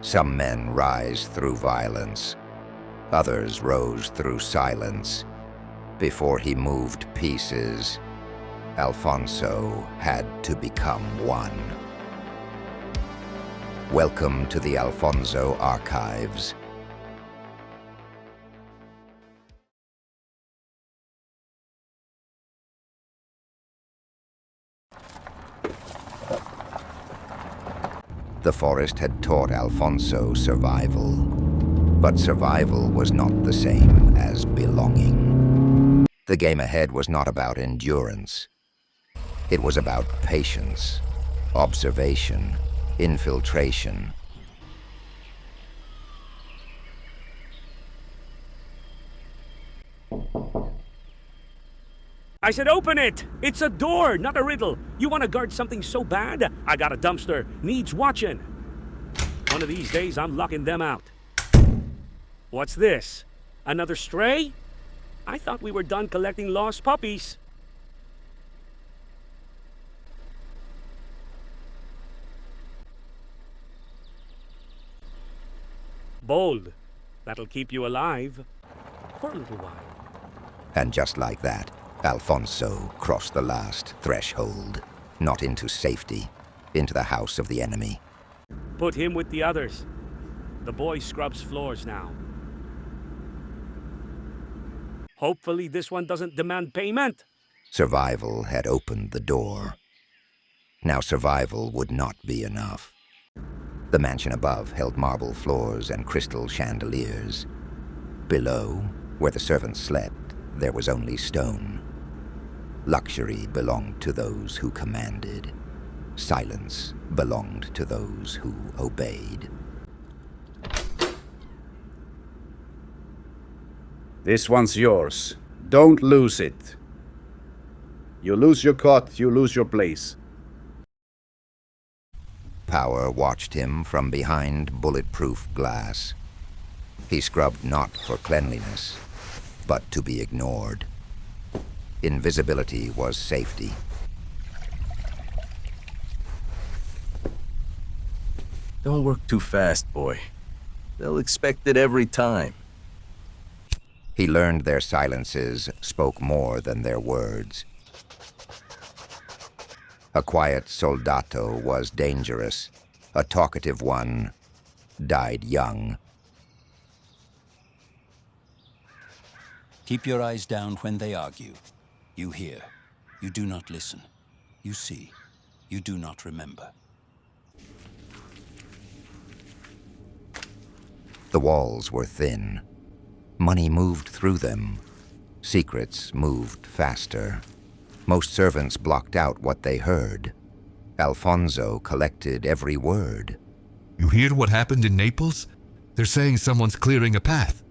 Some men rise through violence. Others rose through silence. Before he moved pieces, Alphonso had to become one. Welcome to the Alphonso Archives. The forest had taught Alphonso survival, but survival was not the same as belonging. The game ahead was not about endurance. It was about patience, observation, infiltration. I said open it! It's a door, not a riddle. You want to guard something so bad? I got a dumpster. Needs watching. One of these days, I'm locking them out. What's this? Another stray? I thought we were done collecting lost puppies. Bold. That'll keep you alive. For a little while. And just like that, Alphonso crossed the last threshold, not into safety, into the house of the enemy. Put him with the others. The boy scrubs floors now. Hopefully this one doesn't demand payment. Survival had opened the door. Now survival would not be enough. The mansion above held marble floors and crystal chandeliers. Below, where the servants slept, there was only stone. Luxury belonged to those who commanded. Silence belonged to those who obeyed. This one's yours. Don't lose it. You lose your cot, you lose your place. Power watched him from behind bulletproof glass. He scrubbed not for cleanliness, but to be ignored. Invisibility was safety. Don't work too fast, boy. They'll expect it every time. He learned their silences spoke more than their words. A quiet soldato was dangerous. A talkative one died young. Keep your eyes down when they argue. You hear. You do not listen. You see. You do not remember. The walls were thin. Money moved through them. Secrets moved faster. Most servants blocked out what they heard. Alphonso collected every word. You hear what happened in Naples? They're saying someone's clearing a path.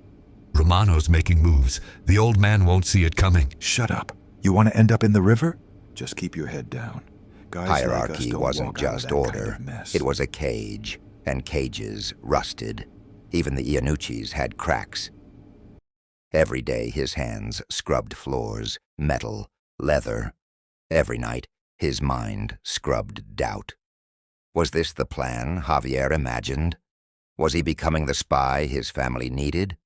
Romano's making moves. The old man won't see it coming. Shut up. You want to end up in the river? Just keep your head down. Guys Hierarchy like us don't wasn't walk out of just that order. kind of mess. It was a cage, and cages rusted. Even the Ianuccis had cracks. Every day his hands scrubbed floors, metal, leather. Every night his mind scrubbed doubt. Was this the plan Javier imagined? Was he becoming the spy his family needed?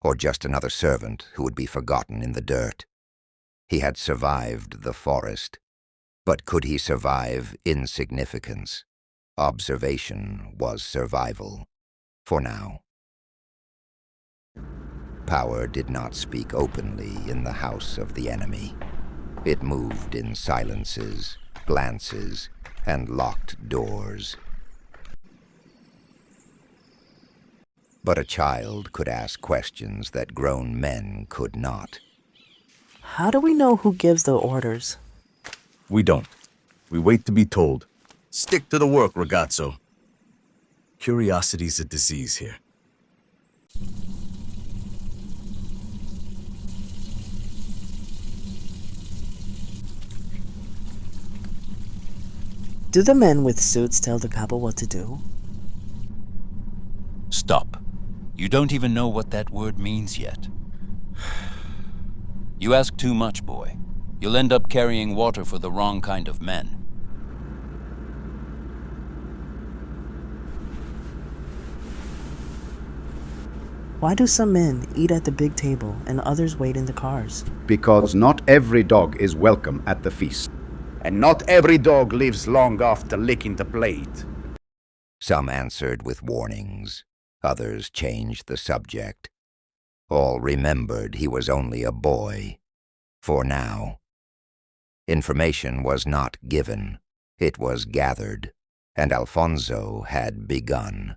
Or just another servant who would be forgotten in the dirt? He had survived the forest. But could he survive insignificance? Observation was survival. For now. Power did not speak openly in the house of the enemy. It moved in silences, glances, and locked doors. But a child could ask questions that grown men could not. How do we know who gives the orders? We don't. We wait to be told. Stick to the work, ragazzo. Curiosity's a disease here. Do the men with suits tell the couple what to do? Stop. You don't even know what that word means yet. You ask too much, boy. You'll end up carrying water for the wrong kind of men. Why do some men eat at the big table and others wait in the cars? Because not every dog is welcome at the feast. And not every dog lives long after licking the plate. Some answered with warnings. Others changed the subject. All remembered he was only a boy. For now. Information was not given. It was gathered. And Alphonso had begun.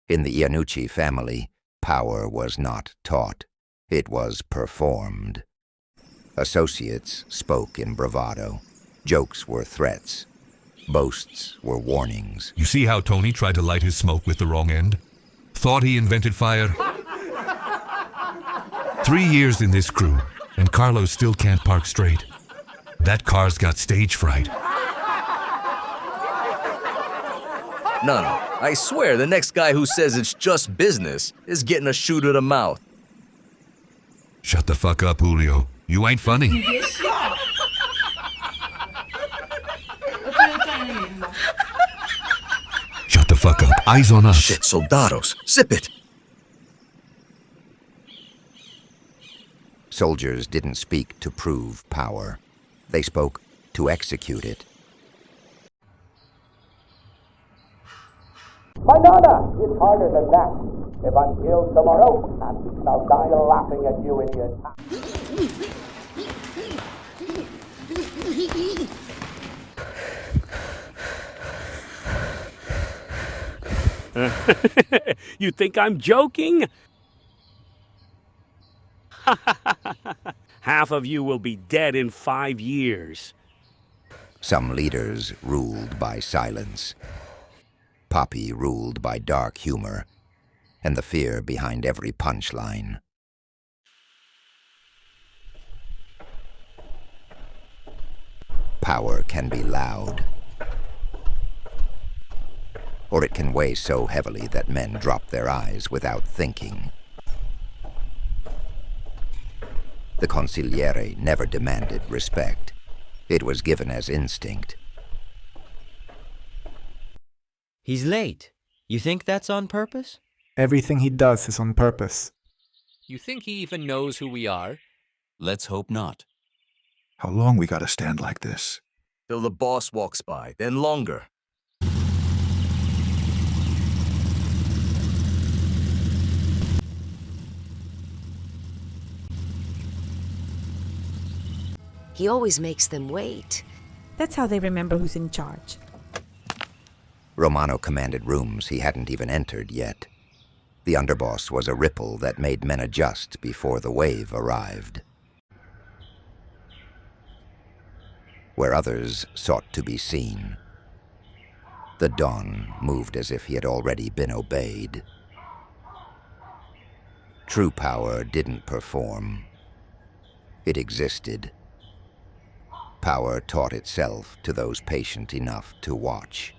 In the Ianucci family, power was not taught. It was performed. Associates spoke in bravado. Jokes were threats. Boasts were warnings. You see how Tony tried to light his smoke with the wrong end? Thought he invented fire? 3 years in this crew, and Carlos still can't park straight. That car's got stage fright. None. I swear the next guy who says it's just business is getting a shoe to the mouth. Shut the fuck up, Julio. You ain't funny. Shut the fuck up. Eyes on us. Shit, soldados. Zip it. Soldiers didn't speak to prove power. They spoke to execute it. My nana, it's harder than that. If I'm killed tomorrow, at least I'll die laughing at you, idiot. You think I'm joking? Half of you will be dead in 5 years. Some leaders ruled by silence. Poppy ruled by dark humor and the fear behind every punchline. Power can be loud, or it can weigh so heavily that men drop their eyes without thinking. The consigliere never demanded respect. It was given as instinct. He's late. You think that's on purpose? Everything he does is on purpose. You think he even knows who we are? Let's hope not. How long we gotta stand like this? Till the boss walks by, then longer. He always makes them wait. That's how they remember who's in charge. Romano commanded rooms he hadn't even entered yet. The underboss was a ripple that made men adjust before the wave arrived. Where others sought to be seen, the Don moved as if he had already been obeyed. True power didn't perform. It existed. Power taught itself to those patient enough to watch.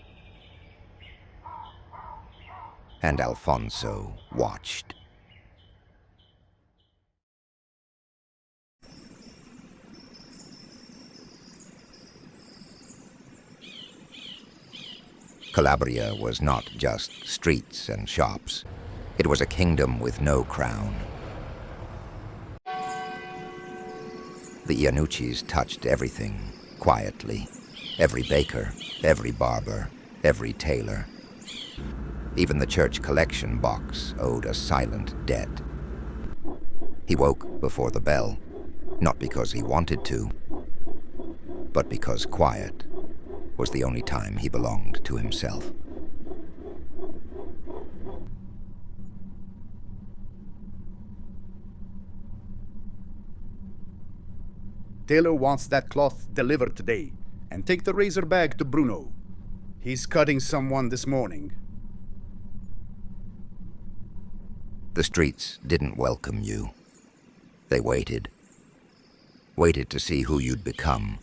And Alphonso watched. Calabria was not just streets and shops. It was a kingdom with no crown. The Ianuccis touched everything, quietly. Every baker, every barber, every tailor. Even the church collection box owed a silent debt. He woke before the bell, not because he wanted to, but because quiet was the only time he belonged to himself. Taylor wants that cloth delivered today, and take the razor bag to Bruno. He's cutting someone this morning. The streets didn't welcome you. They waited. Waited to see who you'd become.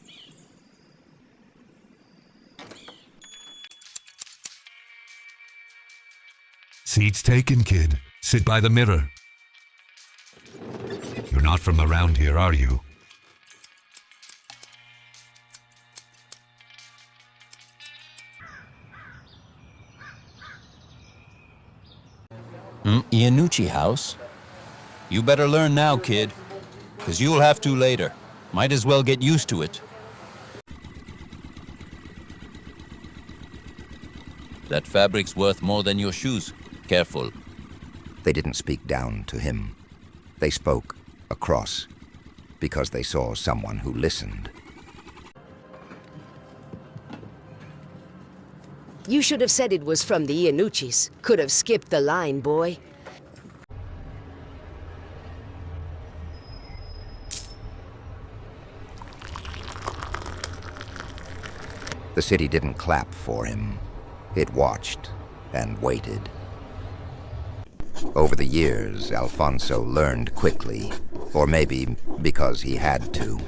Seats taken, kid. Sit by the mirror. You're not from around here, are you? Ianucci house? You better learn now, kid. 'Cause you'll have to later. Might as well get used to it. That fabric's worth more than your shoes. Careful. They didn't speak down to him. They spoke across, because they saw someone who listened. You should have said it was from the Ianuccis. Could have skipped the line, boy. The city didn't clap for him. It watched and waited. Over the years, Alphonso learned quickly, or maybe because he had to.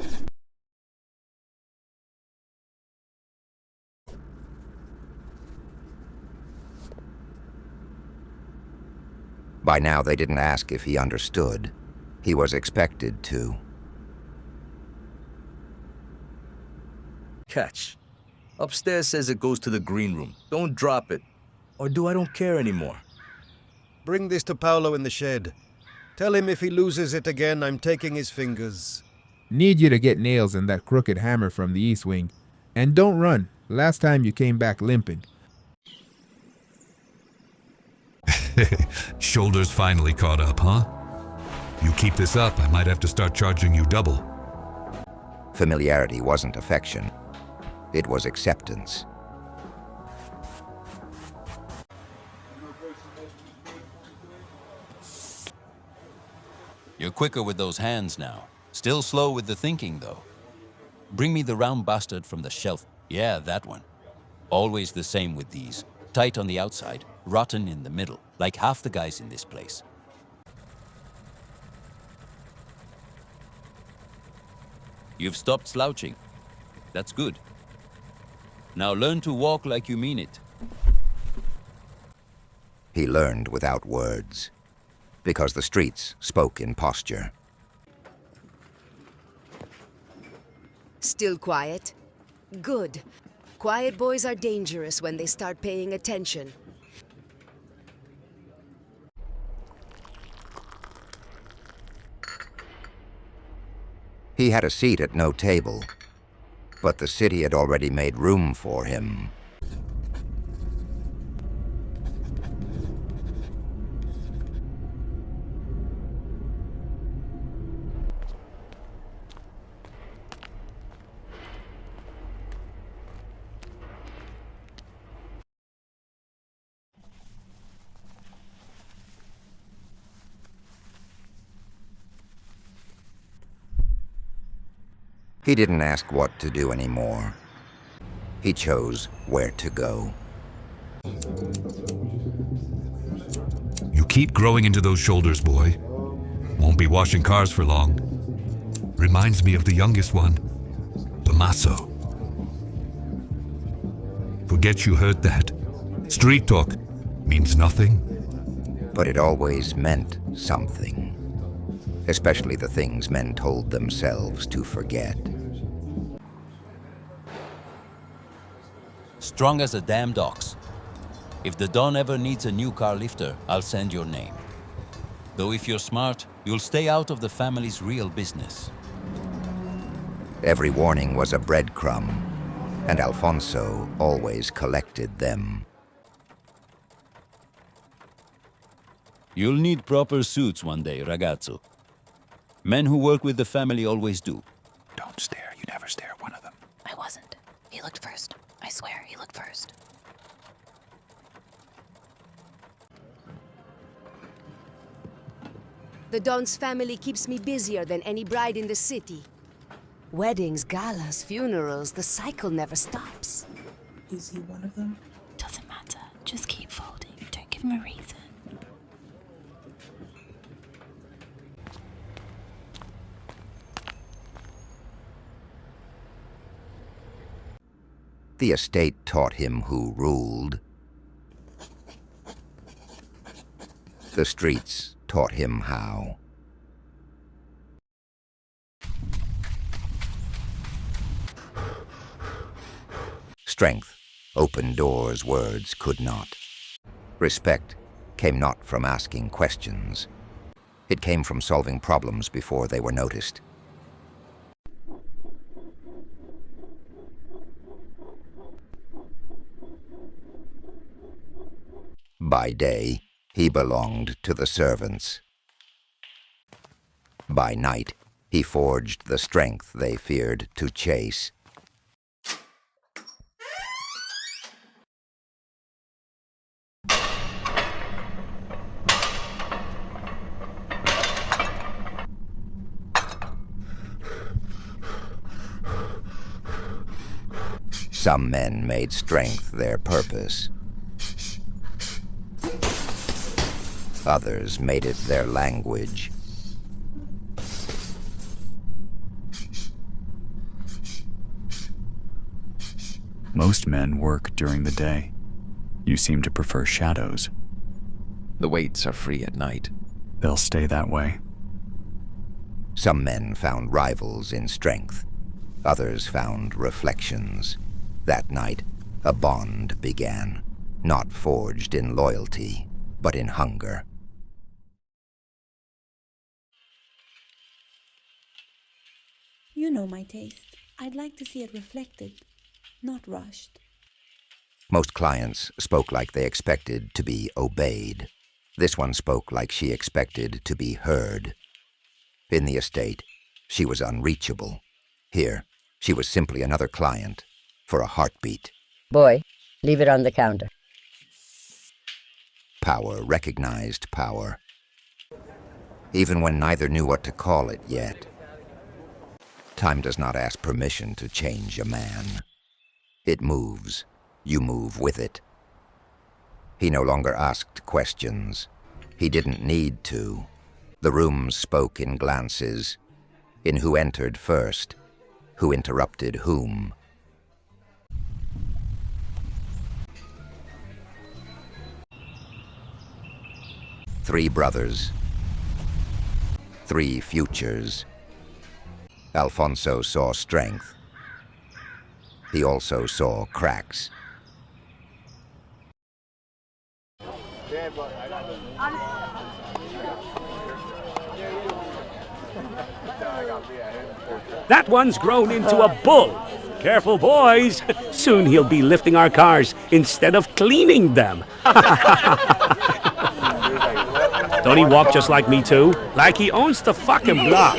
By now, they didn't ask if he understood. He was expected to. Catch. Upstairs says it goes to the green room. Don't drop it. Or do I don't care anymore? Bring this to Paolo in the shed. Tell him if he loses it again, I'm taking his fingers. Need you to get nails in that crooked hammer from the east wing. And don't run. Last time you came back limping. Shoulders finally caught up, huh? You keep this up, I might have to start charging you double. Familiarity wasn't affection. It was acceptance. You're quicker with those hands now. Still slow with the thinking, though. Bring me the round bastard from the shelf. Yeah, that one. Always the same with these. Tight on the outside, rotten in the middle, like half the guys in this place. You've stopped slouching. That's good. Now learn to walk like you mean it. He learned without words, because the streets spoke in posture. Still quiet? Good. Quiet boys are dangerous when they start paying attention. He had a seat at no table, but the city had already made room for him. He didn't ask what to do anymore. He chose where to go. You keep growing into those shoulders, boy. Won't be washing cars for long. Reminds me of the youngest one, Tommaso. Forget you heard that. Street talk means nothing. But it always meant something. Especially the things men told themselves to forget. Strong as a damned ox. If the Don ever needs a new car lifter, I'll send your name. Though if you're smart, you'll stay out of the family's real business. Every warning was a breadcrumb, and Alphonso always collected them. You'll need proper suits one day, ragazzo. Men who work with the family always do. Don't stare. You never stare at one of them. I wasn't. He looked first. I swear, he looked first. The Don's family keeps me busier than any bride in the city. Weddings, galas, funerals, the cycle never stops. Is he one of them? Doesn't matter. Just keep folding. Don't give him a reason. The estate taught him who ruled. The streets taught him how. Strength opened doors words could not. Respect came not from asking questions. It came from solving problems before they were noticed. By day, he belonged to the servants. By night, he forged the strength they feared to chase. Some men made strength their purpose. Others made it their language. Most men work during the day. You seem to prefer shadows. The weights are free at night. They'll stay that way. Some men found rivals in strength. Others found reflections. That night, a bond began, not forged in loyalty, but in hunger. You know my taste. I'd like to see it reflected, not rushed. Most clients spoke like they expected to be obeyed. This one spoke like she expected to be heard. In the estate, she was unreachable. Here, she was simply another client for a heartbeat. Boy, leave it on the counter. Power recognized power, even when neither knew what to call it yet. Time does not ask permission to change a man. It moves. You move with it. He no longer asked questions. He didn't need to. The rooms spoke in glances, in who entered first, who interrupted whom. Three brothers. Three futures. Alphonso saw strength. He also saw cracks. That one's grown into a bull. Careful, boys. Soon he'll be lifting our cars instead of cleaning them. Don't he walk just like me too? Like he owns the fucking block.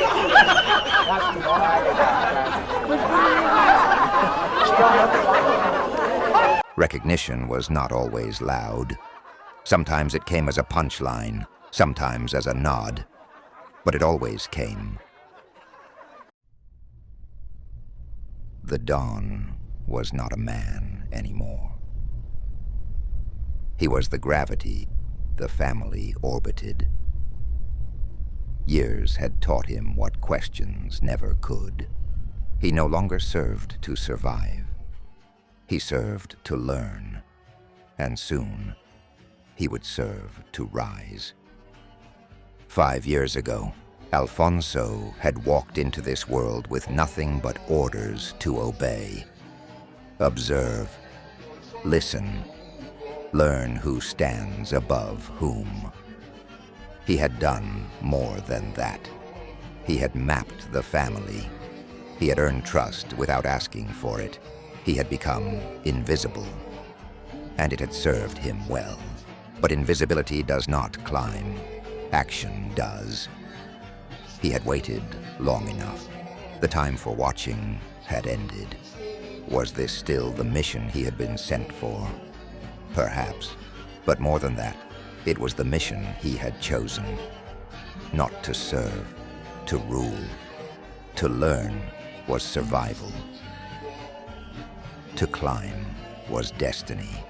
Recognition was not always loud. Sometimes it came as a punchline, sometimes as a nod, but it always came. The Don was not a man anymore. He was the gravity the family orbited. Years had taught him what questions never could. He no longer served to survive. He served to learn, and soon he would serve to rise. 5 years ago, Alphonso had walked into this world with nothing but orders to obey. Observe, listen, learn who stands above whom. He had done more than that. He had mapped the family. He had earned trust without asking for it. He had become invisible, and it had served him well. But invisibility does not climb. Action does. He had waited long enough. The time for watching had ended. Was this still the mission he had been sent for? Perhaps. But more than that, it was the mission he had chosen. Not to serve, to rule. To learn was survival. To climb was destiny.